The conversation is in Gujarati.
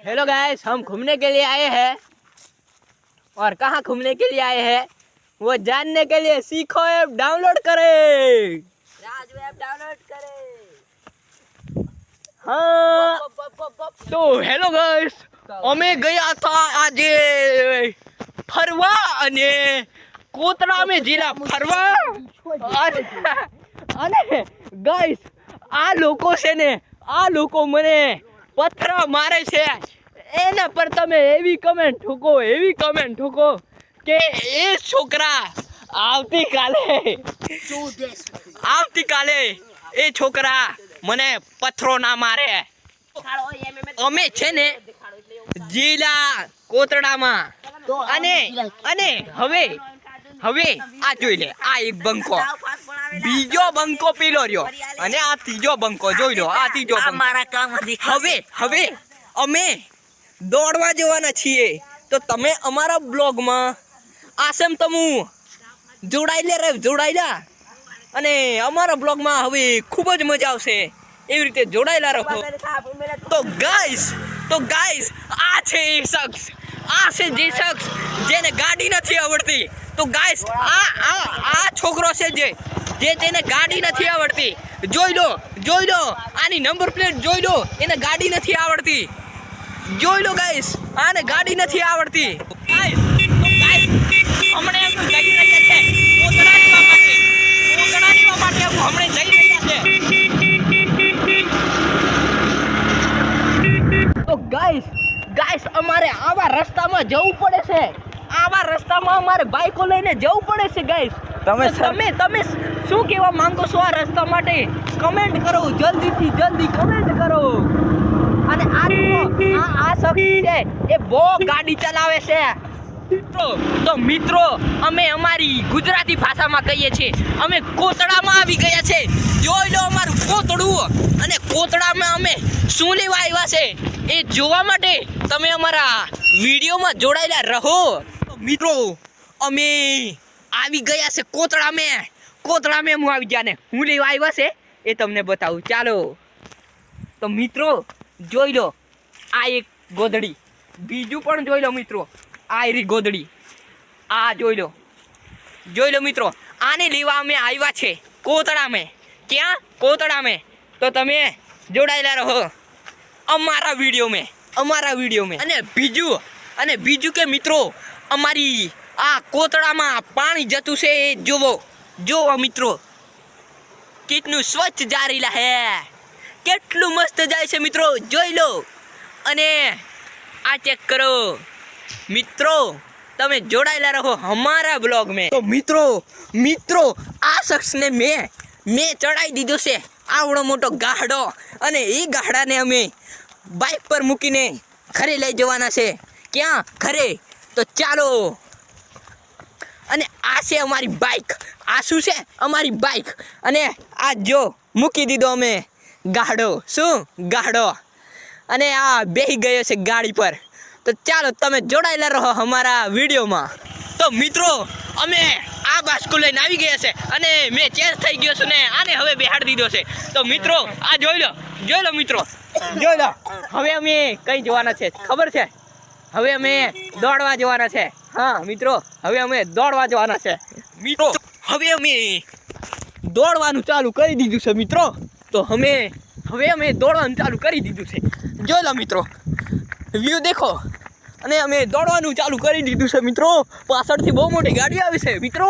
हेलो गाइस, हम घूमने के लिए आए हैं। और कहाँ घूमने के लिए आए हैं वो जानने के लिए सीखो ऐप डाउनलोड करें। राजू ऐप डाउनलोड करें। हाँ तो हेलो गाइस, અમે ગયા હતા આજે ફરવા અને કોતરામે જિલ્લા ફરવા અને ગાઈસ આ લોકો છે ને, આ લોકો મને પથરા મારે છે એના પર તમે એવી કમેન્ટ ઠોકો કે એ છોકરા આવતીકાલે એ છોકરા મને પથરો ના મારે। અમે છે ને જિલ્લા કોતરામાં અને હવે આ જોઈ લે, આ એક બંકો, બીજો બંકો પીલો રહ્યો અને આ ત્રીજો બંકો જોઈ લો, આ ત્રીજો બંકો। હવે અમે દોડવા જવાના છીએ, તો તમે અમારા બ્લોગમાં આસમ તમુ જોડાયેલા અને અમારા બ્લોગમાં હવે ખૂબ જ મજા આવશે, એવી રીતે જોડાયેલા રહો। તો ગાઈસ આ છે એ શખ્સ, જે જેને ગાડી નથી આવડતી। તો ગાઈસ આ છોકરો છે જે તેને ગાડી નથી આવડતી। જોઈ લો આની નંબર પ્લેટ જોઈ લો, એને ગાડી નથી આવડતી। જોઈ લો ગાઈસ, આને ગાડી નથી આવડતી। ગાઈસ હમણે એમ જઈ રહ્યા છે કોતરાની માટે હમણે જઈ રહ્યા છે। તો ગાઈસ અમારે આવા રસ્તામાં જવું પડે છે, આવા રસ્તામાં અમારે બાઈકો લઈને જવું પડે છે। ગાઈસ તમે શું કહેવા માંગો છો આ રસ્તા માટે? કમેન્ટ કરો, જલ્દી કમેન્ટ કરો। અને આ શખ્સ છે એ બહુ ગાડી ચલાવે છે। તો મિત્રો અમે અમારી ગુજરાતી ભાષામાં કહીએ છીએ, અમે કોતડામાં આવી ગયા છે। જોઈ લો અમારું કોતડું, અને કોતડામાં અમે શું લેવા આવ્યા છે એ જોવા માટે તમે અમારા વિડીયોમાં જોડાયેલા રહો। તો મિત્રો અમે આવી ગયા છે કોતડામાં હું આવી ગયા ને હું લેવા આવ્યા છે એ તમને બતાવું, ચાલો। તો મિત્રો જોઈ લો, આ એક ગોદડી, બીજું પણ જોઈ લો મિત્રો, આ રી ગોદડી, આ જોઈ લો મિત્રો, આને લેવા અમે આવ્યા છે કોતડામાં। ક્યાં? કોતડામાં। તો તમે જોડાયેલા રહો અમારા વિડીયોમાં। અને બીજું કે મિત્રો અમારી આ કોતડામાં પાણી જતું છે એ જોવો મિત્રો, કેટલું સ્વચ્છ જારીલા હે, કેટલું મસ્ત જાય છે મિત્રો, જોઈ લો। અને આ ચેક કરો મિત્રો, તમે જોડાયેલા રહો અમારા બ્લોગમાં। તો મિત્રો આ શખ્સને મેં ચડાવી દીધો છે આવડો મોટો ગાહડો, અને એ ગાહડાને અમે બાઇક પર મૂકીને ઘરે લઈ જવાના છે। ક્યાં? ઘરે। તો ચાલો। અને આ છે અમારી બાઇક, આ શું છે? અમારી બાઇક। અને આ જો મૂકી દીધો અમે ગાહડો, અને આ બેહી ગયો છે ગાડી પર। તો ચાલો તમે જોડાયેલા રહો અમારા વિડીયોમાં। તો મિત્રો અમે આ બાસ્કુ લઈને આવી ગયા છે અને મેં ચેન્જ થઈ ગયો છું ને આને હવે બેહાડી દીધો છે। તો મિત્રો આ જોઈ લો મિત્રો, હવે અમે કઈ જવાના છે ખબર છે? હવે અમે દોડવા જવાના છે। હા મિત્રો, હવે અમે દોડવા જવાના છે મિત્રો, હવે અમે દોડવાનું ચાલુ કરી દીધું છે મિત્રો। તો હવે અમે દોડવાનું ચાલુ કરી દીધું છે, જોઈ લો મિત્રો, વ્યૂ દેખો। અને અમે દોડવાનું ચાલુ કરી દીધું છે મિત્રો, પાછળથી બહુ મોટી ગાડી આવે છે મિત્રો।